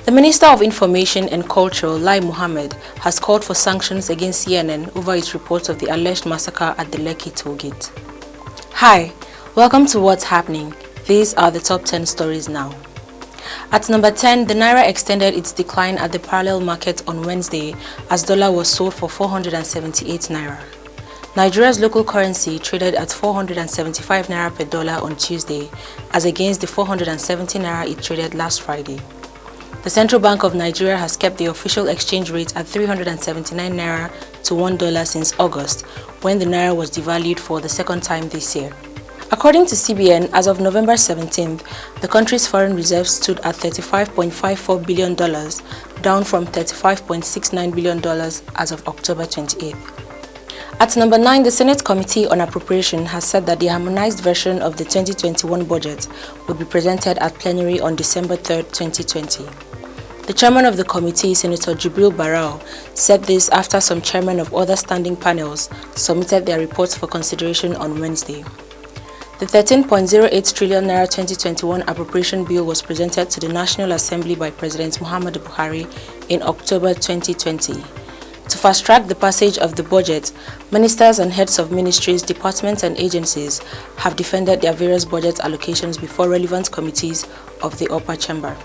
The Minister of Information and Culture, Lai Mohammed, has called for sanctions against CNN over its reports of the alleged massacre at the Lekki tollgate. Hi, welcome to What's Happening. These are the top 10 stories now. At number 10, the Naira extended its decline at the parallel market on Wednesday as dollar was sold for 478 Naira. Nigeria's local currency traded at 475 Naira per dollar on Tuesday, as against the 470 Naira it traded last Friday. The Central Bank of Nigeria has kept the official exchange rate at 379 Naira to $1 since August, when the Naira was devalued for the second time this year. According to CBN, as of November 17th, the country's foreign reserves stood at $35.54 billion, down from $35.69 billion as of October 28th. At number 9, the Senate Committee on Appropriation has said that the harmonized version of the 2021 budget would be presented at plenary on December 3, 2020. The chairman of the committee, Senator Jibril Barau, said this after some chairmen of other standing panels submitted their reports for consideration on Wednesday. The 13.08 trillion Naira 2021 appropriation bill was presented to the National Assembly by President Muhammadu Buhari in October 2020. To fast-track the passage of the budget, ministers and heads of ministries, departments and agencies have defended their various budget allocations before relevant committees of the upper chamber.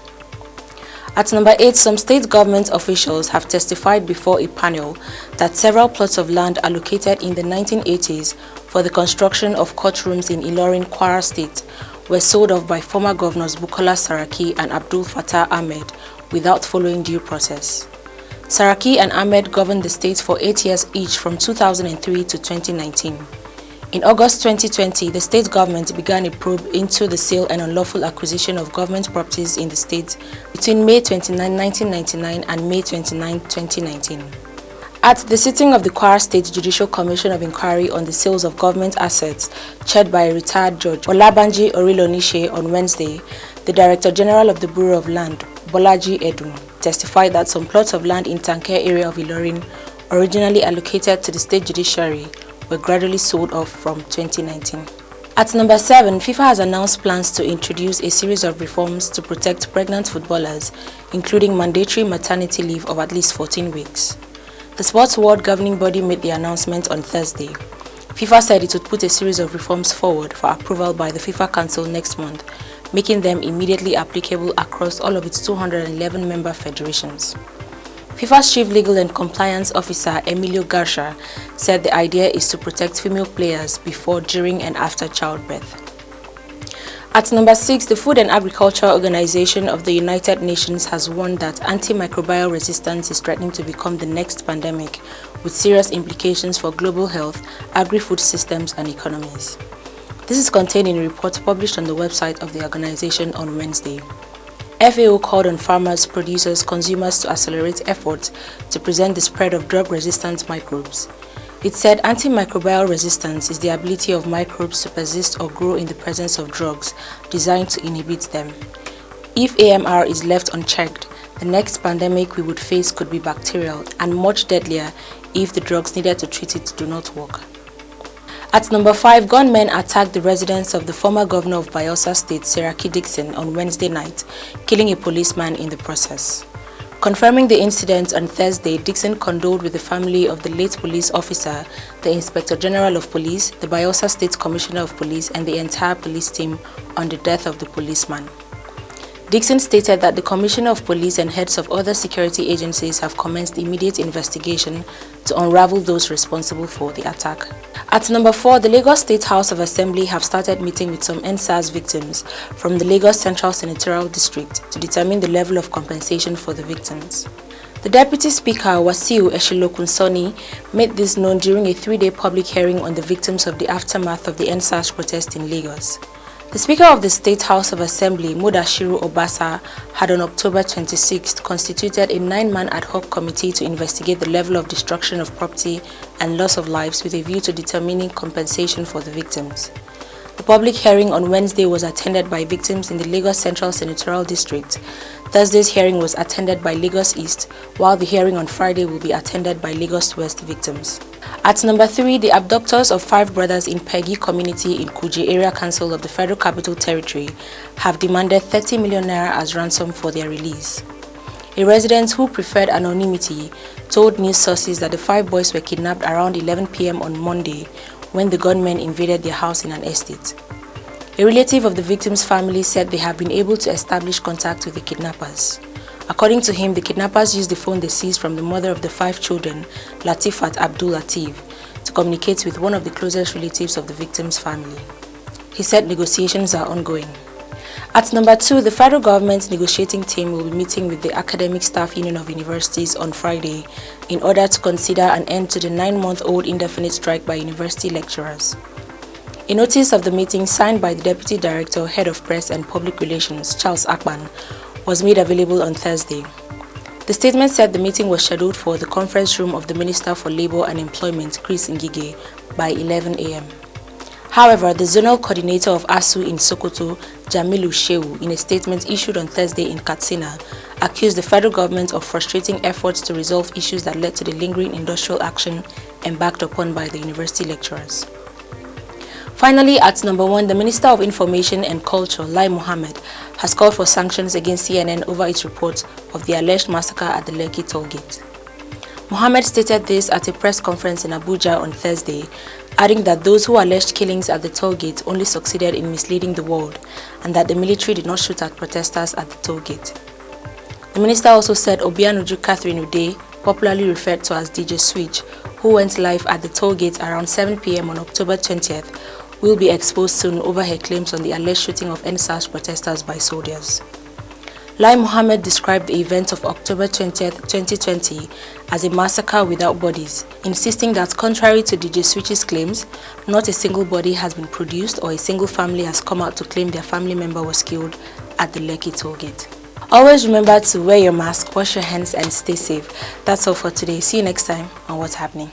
At number 8, some state government officials have testified before a panel that several plots of land allocated in the 1980s for the construction of courtrooms in Ilorin, Kwara State were sold off by former governors Bukola Saraki and Abdul Fattah Ahmed without following due process. Saraki and Ahmed governed the state for 8 years each from 2003 to 2019. In August 2020, the state government began a probe into the sale and unlawful acquisition of government properties in the state between May 29, 1999 and May 29, 2019. At the sitting of the Kwara State Judicial Commission of Inquiry on the sales of government assets, chaired by a retired judge, Olabanji Orilonishe, on Wednesday, the Director General of the Bureau of Land, Bolaji Edun, testified that some plots of land in Tanker area of Ilorin, originally allocated to the state judiciary, were gradually sold off from 2019. At number 7, FIFA has announced plans to introduce a series of reforms to protect pregnant footballers, including mandatory maternity leave of at least 14 weeks. The sports world governing body made the announcement on Thursday. FIFA said it would put a series of reforms forward for approval by the FIFA Council next month, making them immediately applicable across all of its 211 member federations. FIFA's Chief Legal and Compliance Officer, Emilio Garcia, said the idea is to protect female players before, during and after childbirth. At number 6, the Food and Agriculture Organization of the United Nations has warned that antimicrobial resistance is threatening to become the next pandemic, with serious implications for global health, agri-food systems and economies. This is contained in a report published on the website of the organization on Wednesday. FAO called on farmers, producers, consumers to accelerate efforts to prevent the spread of drug-resistant microbes. It said antimicrobial resistance is the ability of microbes to persist or grow in the presence of drugs designed to inhibit them. If AMR is left unchecked, the next pandemic we would face could be bacterial and much deadlier if the drugs needed to treat it do not work. At number 5, gunmen attacked the residence of the former governor of Bayelsa State, Saraki Dixon, on Wednesday night, killing a policeman in the process. Confirming the incident on Thursday, Dixon condoled with the family of the late police officer, the Inspector General of Police, the Bayelsa State Commissioner of Police, and the entire police team on the death of the policeman. Dixon stated that the Commissioner of Police and heads of other security agencies have commenced immediate investigation to unravel those responsible for the attack. At number 4, the Lagos State House of Assembly have started meeting with some NSAS victims from the Lagos Central Senatorial District to determine the level of compensation for the victims. The Deputy Speaker, Wasiu Eshilokunsoni, made this known during a 3-day public hearing on the victims of the aftermath of the NSAS protest in Lagos. The Speaker of the State House of Assembly, Mudashiru Obasa, had on October 26th constituted a 9-man ad hoc committee to investigate the level of destruction of property and loss of lives with a view to determining compensation for the victims. The public hearing on Wednesday was attended by victims in the Lagos Central Senatorial District. Thursday's hearing was attended by Lagos East, while the hearing on Friday will be attended by Lagos West victims. At number 3, the abductors of 5 brothers in Peggy community in Kuje Area Council of the Federal Capital Territory have demanded 30 million naira as ransom for their release. A resident who preferred anonymity told news sources that the 5 boys were kidnapped around 11 p.m. on Monday when the gunmen invaded their house in an estate. A relative of the victim's family said they have been able to establish contact with the kidnappers. According to him, the kidnappers used the phone they seized from the mother of the 5 children, Latifat Abdul Latif, to communicate with one of the closest relatives of the victim's family. He said negotiations are ongoing. At number 2, the federal government's negotiating team will be meeting with the Academic Staff Union of Universities on Friday in order to consider an end to the 9-month-old indefinite strike by university lecturers. A notice of the meeting signed by the Deputy Director, Head of Press and Public Relations, Charles Akpan, was made available on Thursday. The statement said the meeting was scheduled for the conference room of the Minister for Labour and Employment, Chris Ngige, by 11 a.m. However, the zonal coordinator of ASU in Sokoto, Jamilu Shehu, in a statement issued on Thursday in Katsina, accused the federal government of frustrating efforts to resolve issues that led to the lingering industrial action embarked upon by the university lecturers. Finally, at number 1, the Minister of Information and Culture, Lai Mohammed, has called for sanctions against CNN over its report of the alleged massacre at the Lekki toll gate. Mohammed stated this at a press conference in Abuja on Thursday, adding that those who alleged killings at the toll gate only succeeded in misleading the world and that the military did not shoot at protesters at the toll gate. The minister also said Obianuju Catherine Ude, popularly referred to as DJ Switch, who went live at the toll gate around 7 p.m. on October 20th, will be exposed soon over her claims on the alleged shooting of NSAS protesters by soldiers. Lai Mohammed described the event of October 20th, 2020 as a massacre without bodies, insisting that contrary to DJ Switch's claims, not a single body has been produced or a single family has come out to claim their family member was killed at the Lekki toll gate. Always remember to wear your mask, wash your hands and stay safe. That's all for today. See you next time on What's Happening.